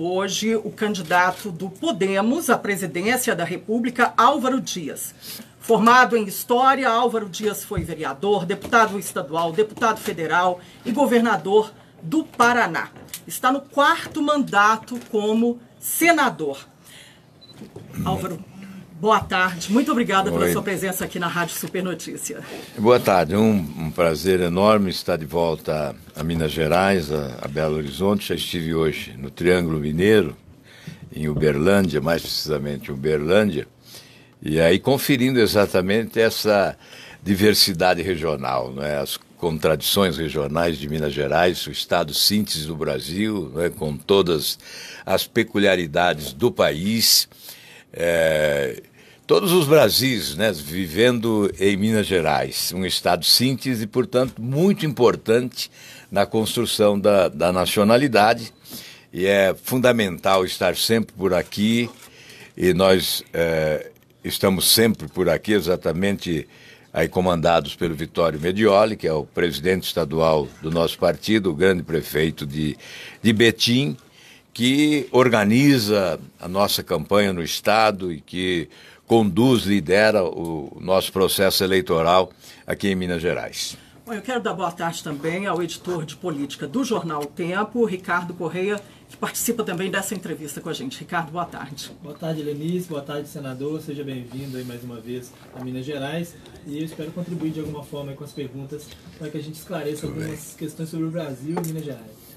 Hoje, o candidato do Podemos à presidência da República, Álvaro Dias. Formado em História, Álvaro Dias foi vereador, deputado estadual, deputado federal e governador do Paraná. Está no 4º mandato como senador. Álvaro, boa tarde. Muito obrigada pela sua presença aqui na Rádio Super Notícia. Boa tarde. Um prazer enorme estar de volta a Minas Gerais, a Belo Horizonte. Já estive hoje no Triângulo Mineiro, em Uberlândia, mais precisamente Uberlândia, e aí conferindo exatamente essa diversidade regional, não é? As contradições regionais de Minas Gerais, o estado síntese do Brasil, não é? Com todas as peculiaridades do país. Todos os Brasis, né, vivendo em Minas Gerais, um estado síntese, portanto, muito importante na construção da nacionalidade, e é fundamental estar sempre por aqui, e nós estamos sempre por aqui, exatamente aí comandados pelo Vitório Medioli, que é o presidente estadual do nosso partido, o grande prefeito de Betim, que organiza a nossa campanha no estado e que conduz, lidera o nosso processo eleitoral aqui em Minas Gerais. Bom, eu quero dar boa tarde também ao editor de política do jornal O Tempo, Ricardo Correia, que participa também dessa entrevista com a gente. Ricardo, boa tarde. Boa tarde, Lenice. Boa tarde, senador. Seja bem-vindo aí mais uma vez a Minas Gerais. E eu espero contribuir de alguma forma com as perguntas para que a gente esclareça algumas questões sobre o Brasil e Minas Gerais.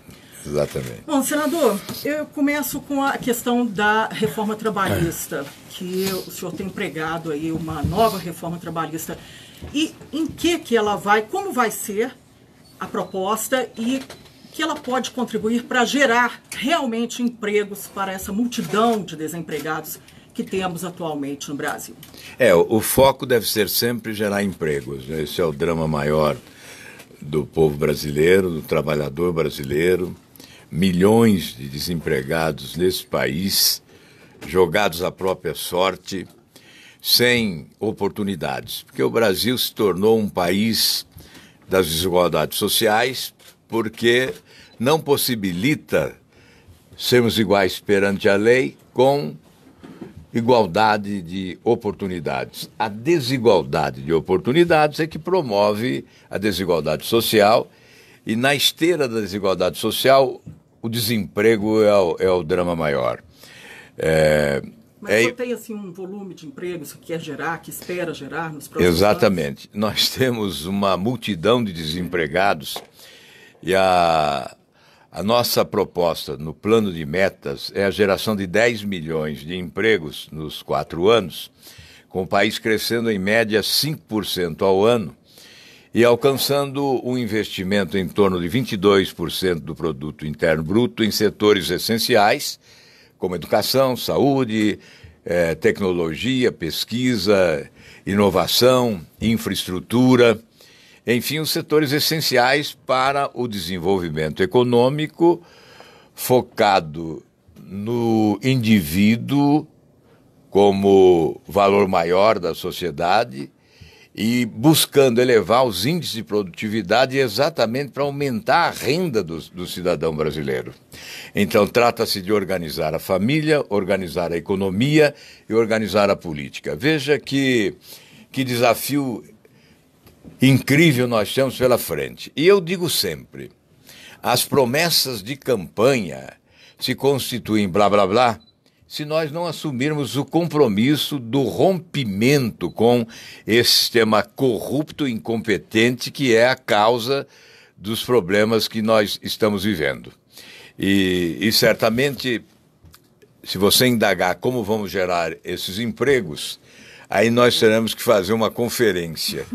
Exatamente. Bom, senador, eu começo com a questão da reforma trabalhista, que o senhor tem pregado aí uma nova reforma trabalhista. E em que ela vai, como vai ser a proposta e que ela pode contribuir para gerar realmente empregos para essa multidão de desempregados que temos atualmente no Brasil? O foco deve ser sempre gerar empregos, né? Esse é o drama maior do povo brasileiro, do trabalhador brasileiro. Milhões de desempregados nesse país, jogados à própria sorte, sem oportunidades. Porque o Brasil se tornou um país das desigualdades sociais, porque não possibilita sermos iguais perante a lei com igualdade de oportunidades. A desigualdade de oportunidades é que promove a desigualdade social, e na esteira da desigualdade social, o desemprego é o drama maior. Mas só tem assim, um volume de empregos que quer gerar, que espera gerar nos próximos Exatamente. anos? Nós temos uma multidão de desempregados, e a nossa proposta no plano de metas é a geração de 10 milhões de empregos nos 4 anos, com o país crescendo em média 5% ao ano, e alcançando um investimento em torno de 22% do produto interno bruto em setores essenciais, como educação, saúde, tecnologia, pesquisa, inovação, infraestrutura, enfim, os setores essenciais para o desenvolvimento econômico focado no indivíduo como valor maior da sociedade, e buscando elevar os índices de produtividade exatamente para aumentar a renda do cidadão brasileiro. Então, trata-se de organizar a família, organizar a economia e organizar a política. Veja que desafio incrível nós temos pela frente. E eu digo sempre, as promessas de campanha se constituem blá, blá, blá, se nós não assumirmos o compromisso do rompimento com esse sistema corrupto e incompetente que é a causa dos problemas que nós estamos vivendo. E certamente, se você indagar como vamos gerar esses empregos, aí nós teremos que fazer uma conferência.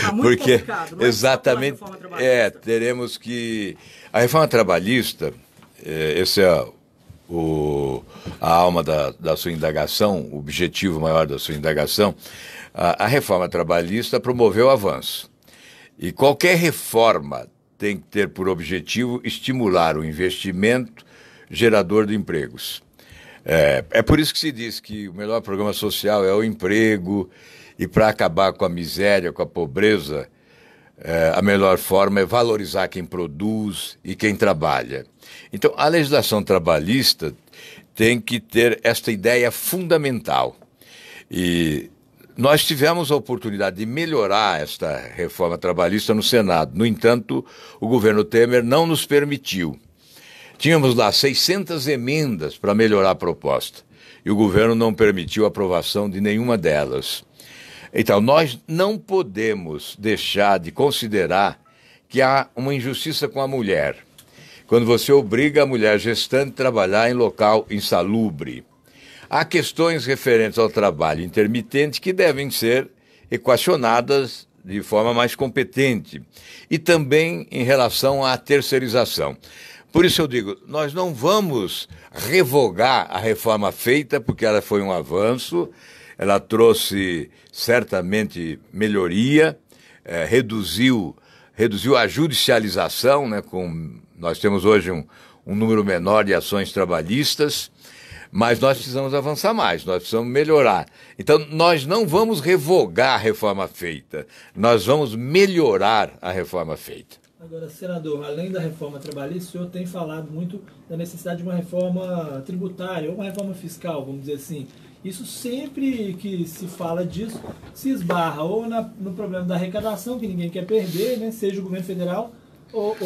Tá muito complicado, não é? Exatamente, teremos que... A reforma trabalhista, esse é a alma da sua indagação, o objetivo maior da sua indagação. A reforma trabalhista promoveu o avanço. E qualquer reforma tem que ter por objetivo estimular o investimento gerador de empregos. É por isso que se diz que o melhor programa social é o emprego, e para acabar com a miséria, com a pobreza, a melhor forma é valorizar quem produz e quem trabalha. Então, a legislação trabalhista tem que ter esta ideia fundamental. E nós tivemos a oportunidade de melhorar esta reforma trabalhista no Senado. No entanto, o governo Temer não nos permitiu. Tínhamos lá 600 emendas para melhorar a proposta. E o governo não permitiu a aprovação de nenhuma delas. Então, nós não podemos deixar de considerar que há uma injustiça com a mulher. Quando você obriga a mulher gestante a trabalhar em local insalubre. Há questões referentes ao trabalho intermitente que devem ser equacionadas de forma mais competente. E também em relação à terceirização. Por isso eu digo, nós não vamos revogar a reforma feita, porque ela foi um avanço, ela trouxe certamente melhoria, reduziu a judicialização, né, nós temos hoje um número menor de ações trabalhistas, mas nós precisamos avançar mais, nós precisamos melhorar. Então, nós não vamos revogar a reforma feita, nós vamos melhorar a reforma feita. Agora, senador, além da reforma trabalhista, o senhor tem falado muito da necessidade de uma reforma tributária, ou uma reforma fiscal, vamos dizer assim. Isso sempre que se fala disso, se esbarra ou no problema da arrecadação, que ninguém quer perder, né, seja o governo federal, ou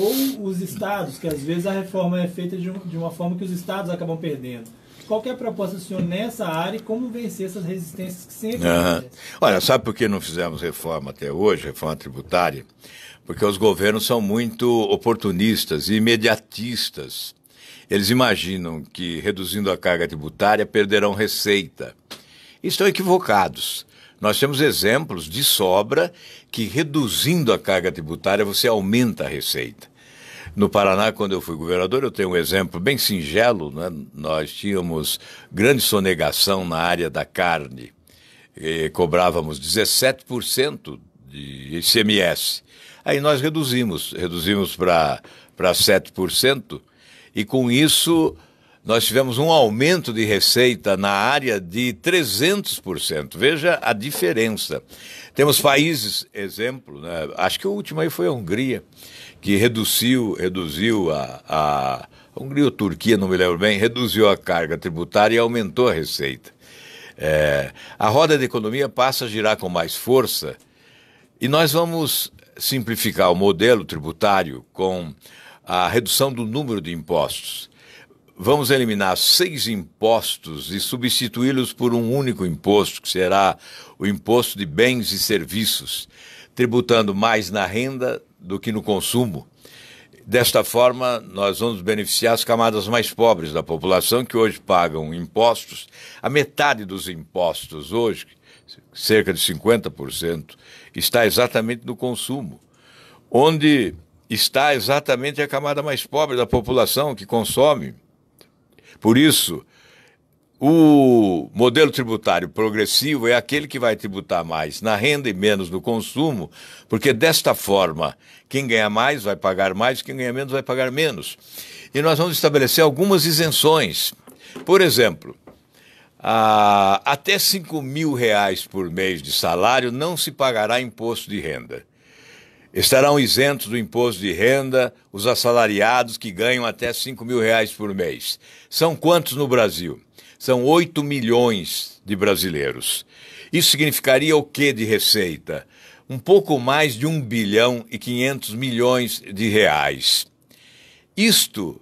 os estados, que às vezes a reforma é feita de uma forma que os estados acabam perdendo. Qual que é a proposta do senhor nessa área e como vencer essas resistências que sempre acontecem? Olha, sabe por que não fizemos reforma até hoje, reforma tributária? Porque os governos são muito oportunistas e imediatistas. Eles imaginam que, reduzindo a carga tributária, perderão receita. E estão equivocados. Nós temos exemplos de sobra que, reduzindo a carga tributária, você aumenta a receita. No Paraná, quando eu fui governador, eu tenho um exemplo bem singelo, né? Nós tínhamos grande sonegação na área da carne. E cobrávamos 17% de ICMS. Aí nós reduzimos para 7%, e com isso nós tivemos um aumento de receita na área de 300%. Veja a diferença. Temos países, exemplo, né? Acho que o último aí foi a Hungria, que reduziu a Hungria ou Turquia, não me lembro bem, reduziu a carga tributária e aumentou a receita. A roda da economia passa a girar com mais força e nós vamos simplificar o modelo tributário com a redução do número de impostos. Vamos eliminar 6 impostos e substituí-los por um único imposto, que será o imposto de bens e serviços, tributando mais na renda do que no consumo. Desta forma, nós vamos beneficiar as camadas mais pobres da população, que hoje pagam impostos. A metade dos impostos hoje, cerca de 50%, está exatamente no consumo, onde está exatamente a camada mais pobre da população que consome. Por isso, o modelo tributário progressivo é aquele que vai tributar mais na renda e menos no consumo, porque desta forma, quem ganha mais vai pagar mais, quem ganha menos vai pagar menos. E nós vamos estabelecer algumas isenções. Por exemplo, até R$5.000 por mês de salário não se pagará imposto de renda. Estarão isentos do imposto de renda os assalariados que ganham até R$5.000 por mês. São quantos no Brasil? São 8 milhões de brasileiros. Isso significaria o que de receita? Um pouco mais de 1 bilhão e 500 milhões de reais. Isto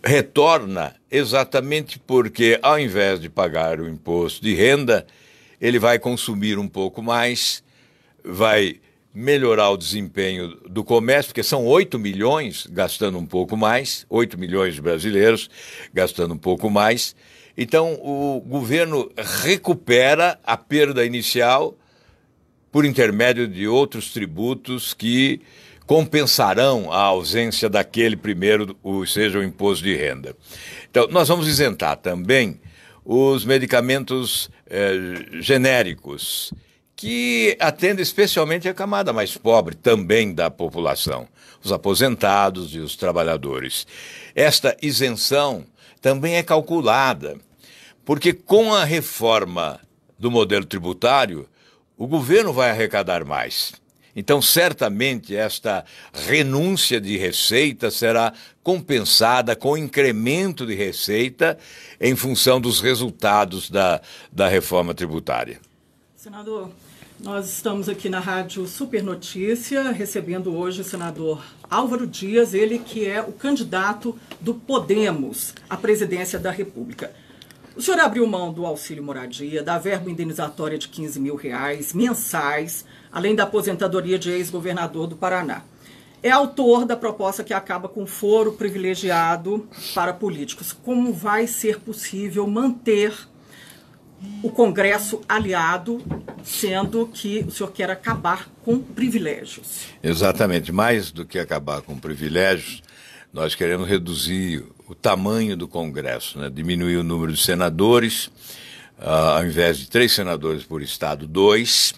retorna exatamente porque, ao invés de pagar o imposto de renda, ele vai consumir um pouco mais, vai melhorar o desempenho do comércio, porque são 8 milhões gastando um pouco mais, 8 milhões de brasileiros gastando um pouco mais. Então, o governo recupera a perda inicial por intermédio de outros tributos que compensarão a ausência daquele primeiro, seja o imposto de renda. Então, nós vamos isentar também os medicamentos genéricos, que atendem especialmente a camada mais pobre também da população, os aposentados e os trabalhadores. Esta isenção também é calculada, porque com a reforma do modelo tributário, o governo vai arrecadar mais. Então, certamente, esta renúncia de receita será compensada com incremento de receita em função dos resultados da reforma tributária. Senador, nós estamos aqui na Rádio Super Notícia, recebendo hoje o senador Álvaro Dias, ele que é o candidato do Podemos à presidência da República. O senhor abriu mão do auxílio moradia, da verba indenizatória de R$15 mil mensais, além da aposentadoria de ex-governador do Paraná. É autor da proposta que acaba com foro privilegiado para políticos. Como vai ser possível manter o Congresso aliado, sendo que o senhor quer acabar com privilégios? Exatamente. Mais do que acabar com privilégios, nós queremos reduzir o tamanho do Congresso, né? Diminuir o número de senadores, ao invés de 3 senadores por estado, 2,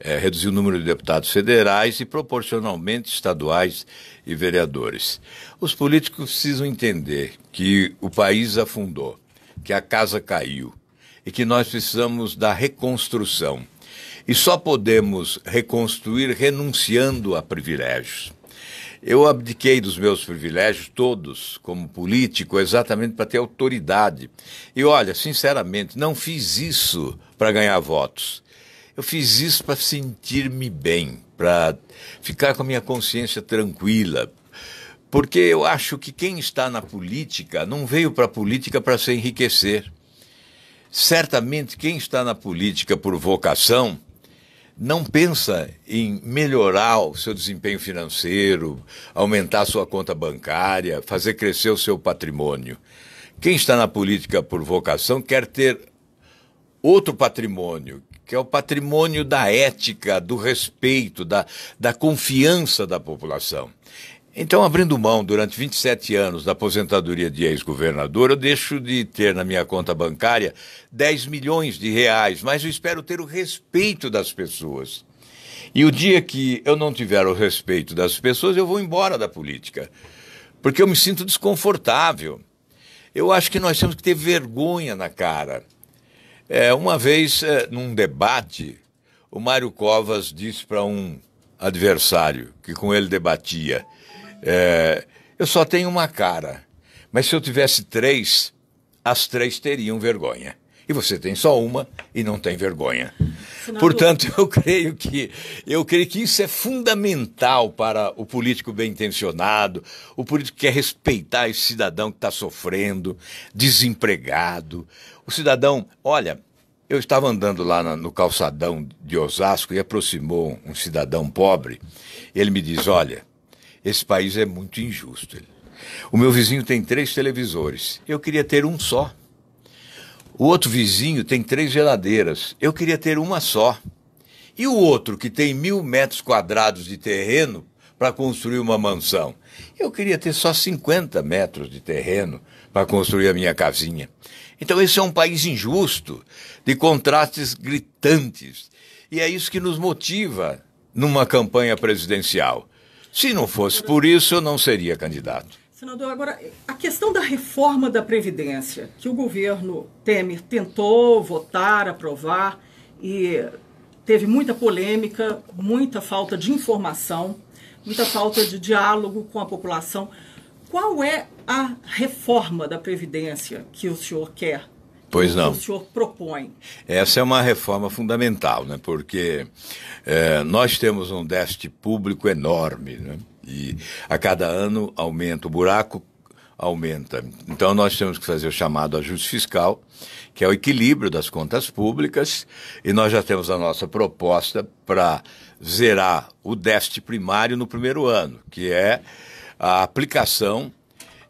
reduzir o número de deputados federais e, proporcionalmente, estaduais e vereadores. Os políticos precisam entender que o país afundou, que a casa caiu, e que nós precisamos da reconstrução. E só podemos reconstruir renunciando a privilégios. Eu abdiquei dos meus privilégios todos, como político, exatamente para ter autoridade. E olha, sinceramente, não fiz isso para ganhar votos. Eu fiz isso para sentir-me bem, para ficar com a minha consciência tranquila. Porque eu acho que quem está na política não veio para a política para se enriquecer. Certamente quem está na política por vocação não pensa em melhorar o seu desempenho financeiro, aumentar a sua conta bancária, fazer crescer o seu patrimônio. Quem está na política por vocação quer ter outro patrimônio, que é o patrimônio da ética, do respeito, da confiança da população. Então, abrindo mão durante 27 anos da aposentadoria de ex-governador, eu deixo de ter na minha conta bancária R$10 milhões, mas eu espero ter o respeito das pessoas. E o dia que eu não tiver o respeito das pessoas, eu vou embora da política, porque eu me sinto desconfortável. Eu acho que nós temos que ter vergonha na cara. Uma vez, num debate, o Mário Covas disse para um adversário que com ele debatia: eu só tenho uma cara, mas se eu tivesse 3, as 3 teriam vergonha. E você tem só uma e não tem vergonha. Senador. Portanto, eu creio que isso é fundamental para o político bem-intencionado, o político que quer respeitar esse cidadão que está sofrendo, desempregado. O cidadão, olha, eu estava andando lá no calçadão de Osasco e aproximou um cidadão pobre. Ele me diz: olha, esse país é muito injusto. O meu vizinho tem 3 televisores, eu queria ter um só. O outro vizinho tem 3 geladeiras, eu queria ter uma só. E o outro que tem 1.000 metros quadrados de terreno para construir uma mansão, eu queria ter só 50 metros de terreno para construir a minha casinha. Então esse é um país injusto, de contrastes gritantes. E é isso que nos motiva numa campanha presidencial. Se não fosse por isso, eu não seria candidato. Senador, agora, a questão da reforma da Previdência, que o governo Temer tentou votar, aprovar, e teve muita polêmica, muita falta de informação, muita falta de diálogo com a população. Qual é a reforma da Previdência que o senhor quer? Pois não. Que o senhor propõe? Essa é uma reforma fundamental, né? Porque nós temos um déficit público enorme, né? E a cada ano aumenta, o buraco aumenta. Então nós temos que fazer o chamado ajuste fiscal, que é o equilíbrio das contas públicas, e nós já temos a nossa proposta para zerar o déficit primário no primeiro ano, que é a aplicação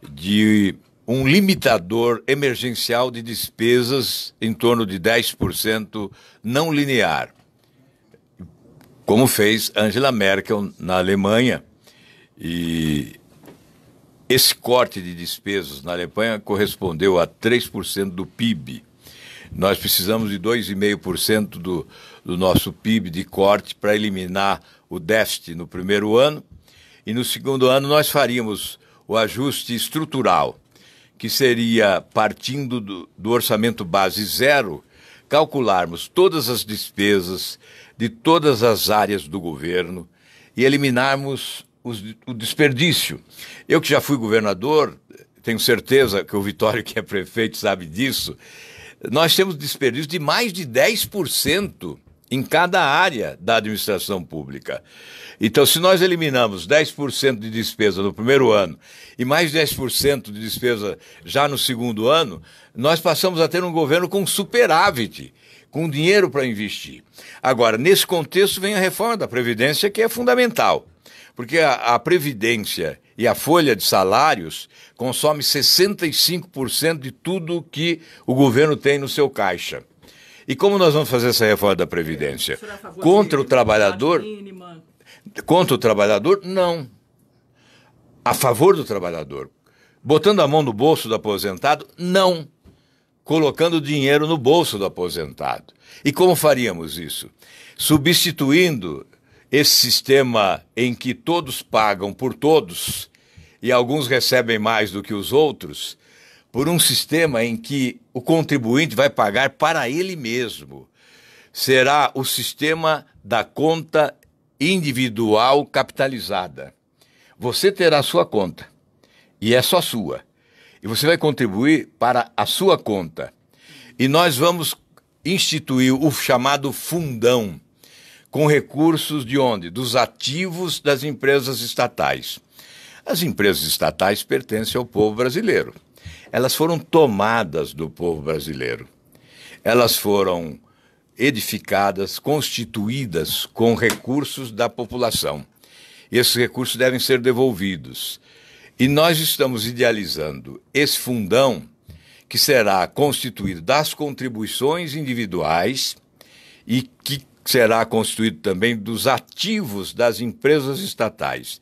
de um limitador emergencial de despesas em torno de 10% não linear, como fez Angela Merkel na Alemanha. E esse corte de despesas na Alemanha correspondeu a 3% do PIB. Nós precisamos de 2,5% do nosso PIB de corte para eliminar o déficit no primeiro ano. E no segundo ano nós faríamos o ajuste estrutural, que seria, partindo do orçamento base zero, calcularmos todas as despesas de todas as áreas do governo, e eliminarmos o desperdício. Eu que já fui governador, tenho certeza que o Vitório, que é prefeito, sabe disso, nós temos desperdício de mais de 10% em cada área da administração pública. Então, se nós eliminamos 10% de despesa no primeiro ano e mais 10% de despesa já no segundo ano, nós passamos a ter um governo com superávit, com dinheiro para investir. Agora, nesse contexto vem a reforma da Previdência, que é fundamental, porque a Previdência e a folha de salários consome 65% de tudo que o governo tem no seu caixa. E como nós vamos fazer essa reforma da Previdência? Contra o trabalhador? Contra o trabalhador? Não. A favor do trabalhador. Botando a mão no bolso do aposentado? Não. Colocando dinheiro no bolso do aposentado. E como faríamos isso? Substituindo esse sistema em que todos pagam por todos e alguns recebem mais do que os outros, por um sistema em que o contribuinte vai pagar para ele mesmo. Será o sistema da conta individual capitalizada. Você terá a sua conta, e é só sua. E você vai contribuir para a sua conta. E nós vamos instituir o chamado fundão, com recursos de onde? Dos ativos das empresas estatais. As empresas estatais pertencem ao povo brasileiro. Elas foram tomadas do povo brasileiro. Elas foram edificadas, constituídas com recursos da população. E esses recursos devem ser devolvidos. E nós estamos idealizando esse fundão, que será constituído das contribuições individuais e que será constituído também dos ativos das empresas estatais,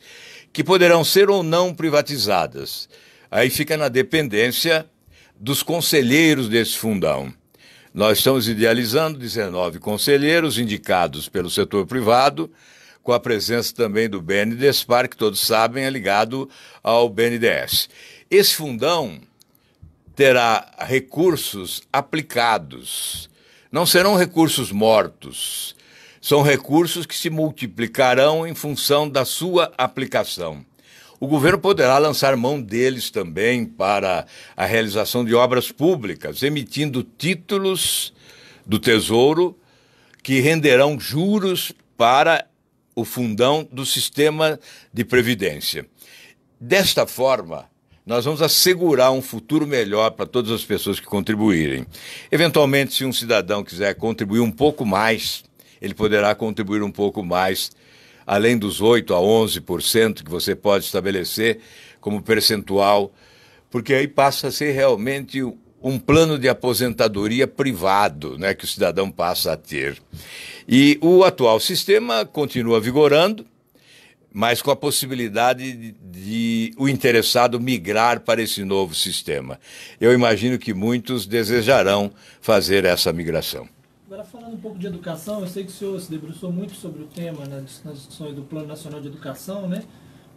que poderão ser ou não privatizadas. Aí fica na dependência dos conselheiros desse fundão. Nós estamos idealizando 19 conselheiros indicados pelo setor privado, com a presença também do BNDESPAR, que todos sabem é ligado ao BNDES. Esse fundão terá recursos aplicados, não serão recursos mortos, são recursos que se multiplicarão em função da sua aplicação. O governo poderá lançar mão deles também para a realização de obras públicas, emitindo títulos do Tesouro que renderão juros para o fundão do sistema de previdência. Desta forma, nós vamos assegurar um futuro melhor para todas as pessoas que contribuírem. Eventualmente, se um cidadão quiser contribuir um pouco mais, ele poderá contribuir um pouco mais, além dos 8% a 11% que você pode estabelecer como percentual, porque aí passa a ser realmente um plano de aposentadoria privado, né, que o cidadão passa a ter. E o atual sistema continua vigorando, mas com a possibilidade de o interessado migrar para esse novo sistema. Eu imagino que muitos desejarão fazer essa migração. Agora, falando um pouco de educação, eu sei que o senhor se debruçou muito sobre o tema nas discussões do Plano Nacional de Educação, né?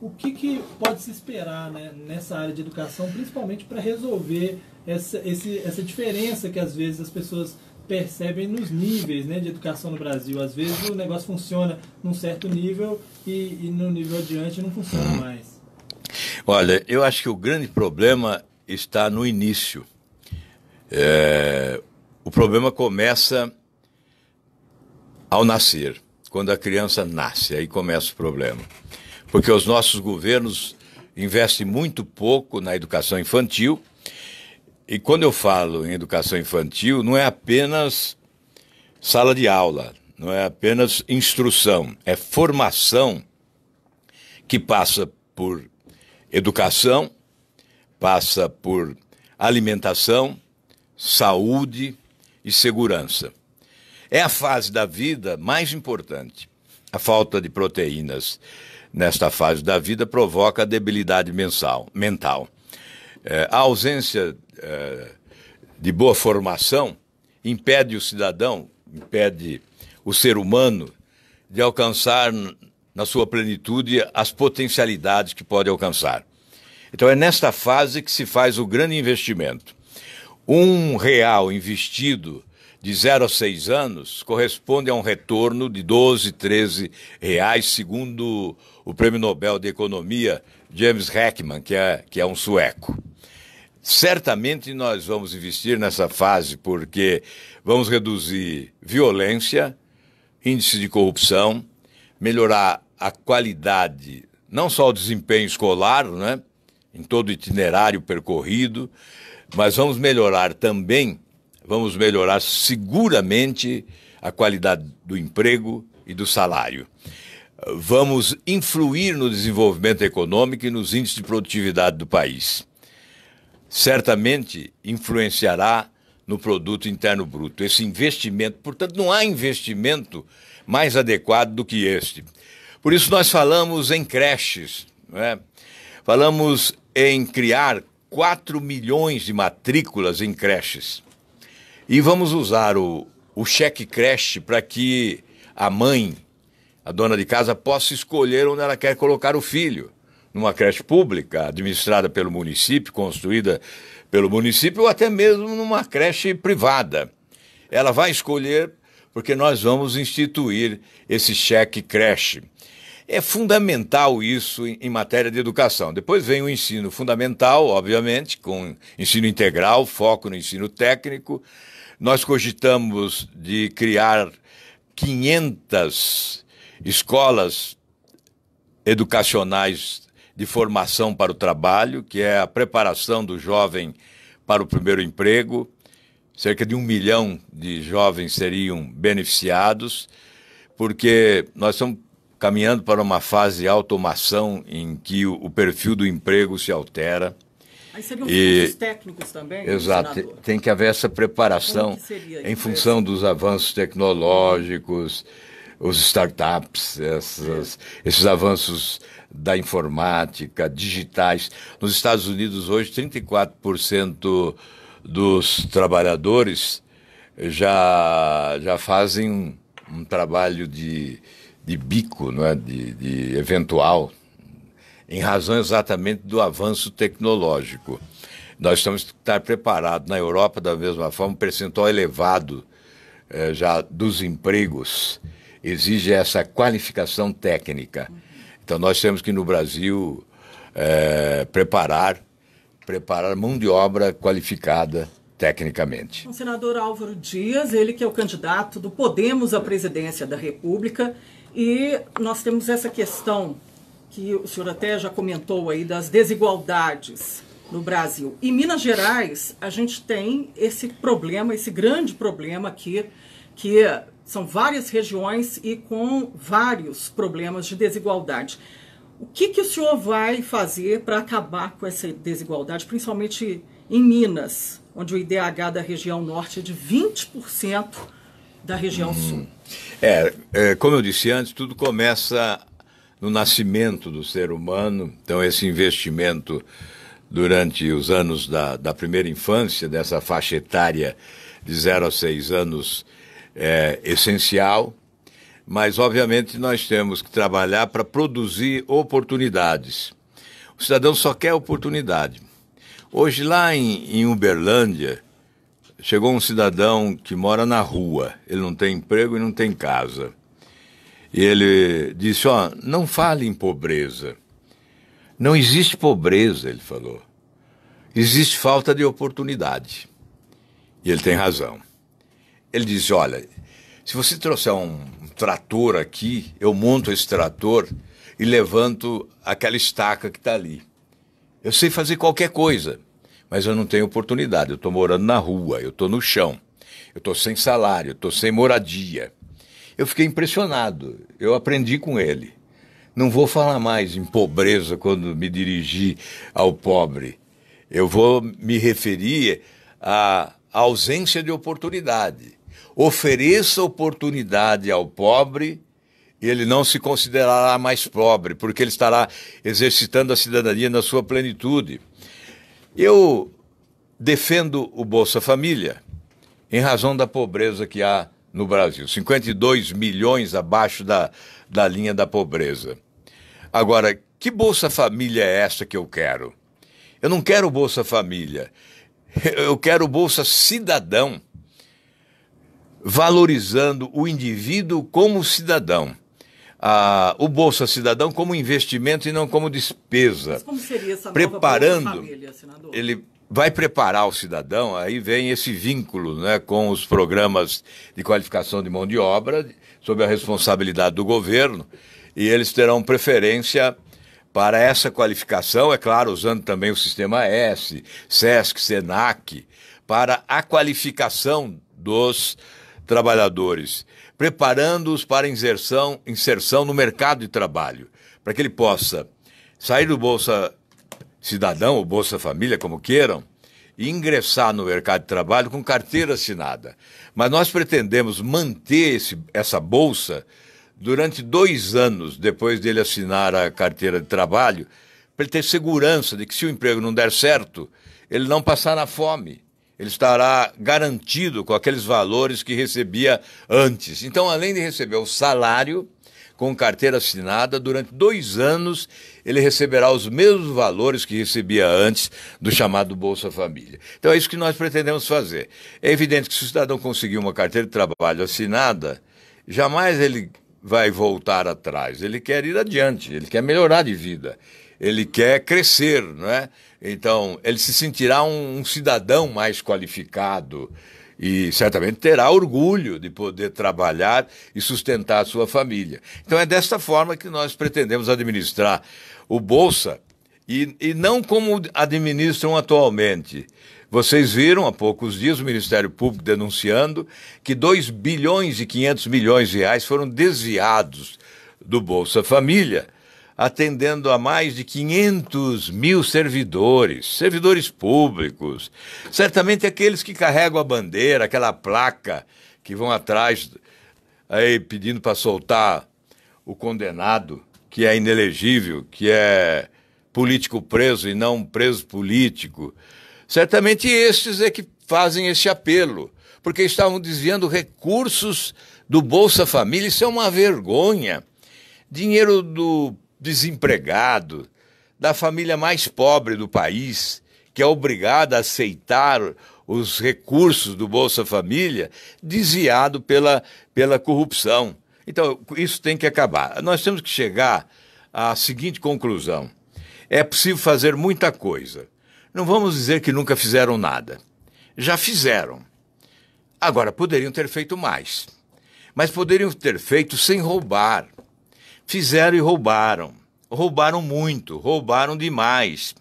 O que pode se esperar, né, nessa área de educação, principalmente para resolver essa diferença que às vezes as pessoas percebem nos níveis, né, de educação no Brasil? Às vezes o negócio funciona num certo nível e no nível adiante não funciona mais. Olha, eu acho que o grande problema está no início. O problema começa ao nascer, quando a criança nasce, aí começa o problema. Porque os nossos governos investem muito pouco na educação infantil, e quando eu falo em educação infantil, não é apenas sala de aula, não é apenas instrução, é formação que passa por educação, passa por alimentação, saúde e segurança. É a fase da vida mais importante. A falta de proteínas nesta fase da vida provoca a debilidade mental. A ausência de boa formação impede o cidadão, impede o ser humano de alcançar na sua plenitude as potencialidades que pode alcançar. Então é nesta fase que se faz o grande investimento. R$1 investido de 0 a 6 anos corresponde a um retorno de 12, 13 reais, segundo o Prêmio Nobel de Economia, James Heckman, que é um sueco. Certamente nós vamos investir nessa fase porque vamos reduzir violência, índice de corrupção, melhorar a qualidade, não só o desempenho escolar, né, em todo o itinerário percorrido, mas vamos melhorar seguramente a qualidade do emprego e do salário. Vamos influir no desenvolvimento econômico e nos índices de produtividade do país. Certamente influenciará no produto interno bruto. Esse investimento, portanto, não há investimento mais adequado do que este. Por isso nós falamos em creches, né? Falamos em criar 4 milhões de matrículas em creches. E vamos usar o cheque creche para que a mãe, a dona de casa, possa escolher onde ela quer colocar o filho. Numa creche pública, administrada pelo município, construída pelo município, ou até mesmo numa creche privada. Ela vai escolher porque nós vamos instituir esse cheque creche. É fundamental isso em matéria de educação. Depois vem o ensino fundamental, obviamente, com ensino integral, foco no ensino técnico. Nós cogitamos de criar 500 escolas educacionais de formação para o trabalho, que é a preparação do jovem para o primeiro emprego. Cerca de 1 milhão de jovens seriam beneficiados, porque nós estamos caminhando para uma fase de automação em que o perfil do emprego se altera. Aí seriam cursos técnicos também, exato, senador? Tem que haver essa preparação em função dos avanços tecnológicos, os startups, esses avanços da informática, digitais. Nos Estados Unidos, hoje, 34% dos trabalhadores já fazem um trabalho de bico, não é? de eventual, em razão exatamente do avanço tecnológico. Nós temos que estar preparados. Na Europa, da mesma forma, um percentual elevado já dos empregos exige essa qualificação técnica. Então, nós temos que, no Brasil, preparar mão de obra qualificada tecnicamente. O senador Álvaro Dias, ele que é o candidato do Podemos à presidência da República, e nós temos essa questão que o senhor até já comentou aí das desigualdades no Brasil. Em Minas Gerais, a gente tem esse problema, esse grande problema aqui, que são várias regiões e com vários problemas de desigualdade. O que o senhor vai fazer para acabar com essa desigualdade, principalmente em Minas, onde o IDH da região norte é de 20% da região sul? Como eu disse antes, tudo começa no nascimento do ser humano. Então, esse investimento durante os anos da primeira infância, dessa faixa etária de 0 a 6 anos, é essencial. Mas, obviamente, nós temos que trabalhar para produzir oportunidades. O cidadão só quer oportunidade. Hoje, lá em Uberlândia, chegou um cidadão que mora na rua. Ele não tem emprego e não tem casa. E ele disse, não fale em pobreza. Não existe pobreza, ele falou. Existe falta de oportunidade. E ele tem razão. Ele disse, olha, se você trouxer um trator aqui, eu monto esse trator e levanto aquela estaca que está ali. Eu sei fazer qualquer coisa, mas eu não tenho oportunidade. Eu estou morando na rua, eu estou no chão, eu estou sem salário, eu estou sem moradia. Eu fiquei impressionado, eu aprendi com ele. Não vou falar mais em pobreza quando me dirigir ao pobre. Eu vou me referir à ausência de oportunidade. Ofereça oportunidade ao pobre e ele não se considerará mais pobre, porque ele estará exercitando a cidadania na sua plenitude. Eu defendo o Bolsa Família em razão da pobreza que há no Brasil. 52 milhões abaixo da linha da pobreza. Agora, que Bolsa Família é essa que eu quero? Eu não quero Bolsa Família. Eu quero Bolsa Cidadão. valorizando o indivíduo como cidadão. O Bolsa Cidadão como investimento e não como despesa. Mas como seria essa nova Bolsa Família, senador? Ele vai preparar o cidadão, aí vem esse vínculo, né, com os programas de qualificação de mão de obra, sob a responsabilidade do governo, e eles terão preferência para essa qualificação, é claro, usando também o Sistema S, SESC, SENAC, para a qualificação dos trabalhadores, preparando-os para inserção no mercado de trabalho, para que ele possa sair do Bolsa Cidadão ou Bolsa Família, como queiram, e ingressar no mercado de trabalho com carteira assinada. Mas nós pretendemos manter essa bolsa durante 2 anos depois dele assinar a carteira de trabalho, para ele ter segurança de que, se o emprego não der certo, ele não passará fome. Ele estará garantido com aqueles valores que recebia antes. Então, além de receber o salário com carteira assinada, durante 2 anos ele receberá os mesmos valores que recebia antes do chamado Bolsa Família. Então é isso que nós pretendemos fazer. É evidente que, se o cidadão conseguir uma carteira de trabalho assinada, jamais ele vai voltar atrás. Ele quer ir adiante, ele quer melhorar de vida, ele quer crescer, não é? Então, ele se sentirá um cidadão mais qualificado e certamente terá orgulho de poder trabalhar e sustentar a sua família. Então, é desta forma que nós pretendemos administrar o Bolsa e não como administram atualmente. Vocês viram há poucos dias o Ministério Público denunciando que 2 bilhões e 500 milhões de reais foram desviados do Bolsa Família, atendendo a mais de 500 mil servidores públicos, certamente aqueles que carregam a bandeira, aquela placa que vão atrás aí pedindo para soltar o condenado, que é inelegível, que é político preso e não preso político. Certamente estes é que fazem esse apelo, porque estavam desviando recursos do Bolsa Família. Isso é uma vergonha. Dinheiro do desempregado, da família mais pobre do país, que é obrigada a aceitar os recursos do Bolsa Família, desviado pela corrupção. Então, isso tem que acabar. Nós temos que chegar à seguinte conclusão: é possível fazer muita coisa. Não vamos dizer que nunca fizeram nada. Já fizeram. Agora, poderiam ter feito mais. Mas poderiam ter feito sem roubar. Fizeram e roubaram. Roubaram muito, roubaram demais.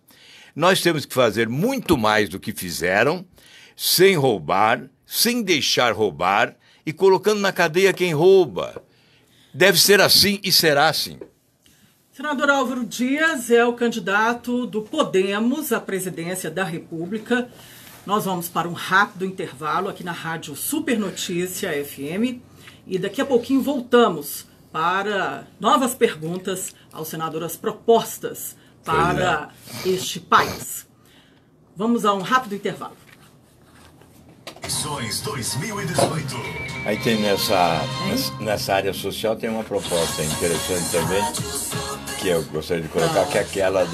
Nós temos que fazer muito mais do que fizeram, sem roubar, sem deixar roubar e colocando na cadeia quem rouba. Deve ser assim e será assim. Senador Álvaro Dias é o candidato do Podemos à presidência da República. Nós vamos para um rápido intervalo aqui na Rádio Super Notícia FM e daqui a pouquinho voltamos para novas perguntas ao senador, as propostas para este país. Vamos a um rápido intervalo. Eleições 2018. Aí tem nessa área social tem uma proposta interessante também, que eu gostaria de colocar, que é aquela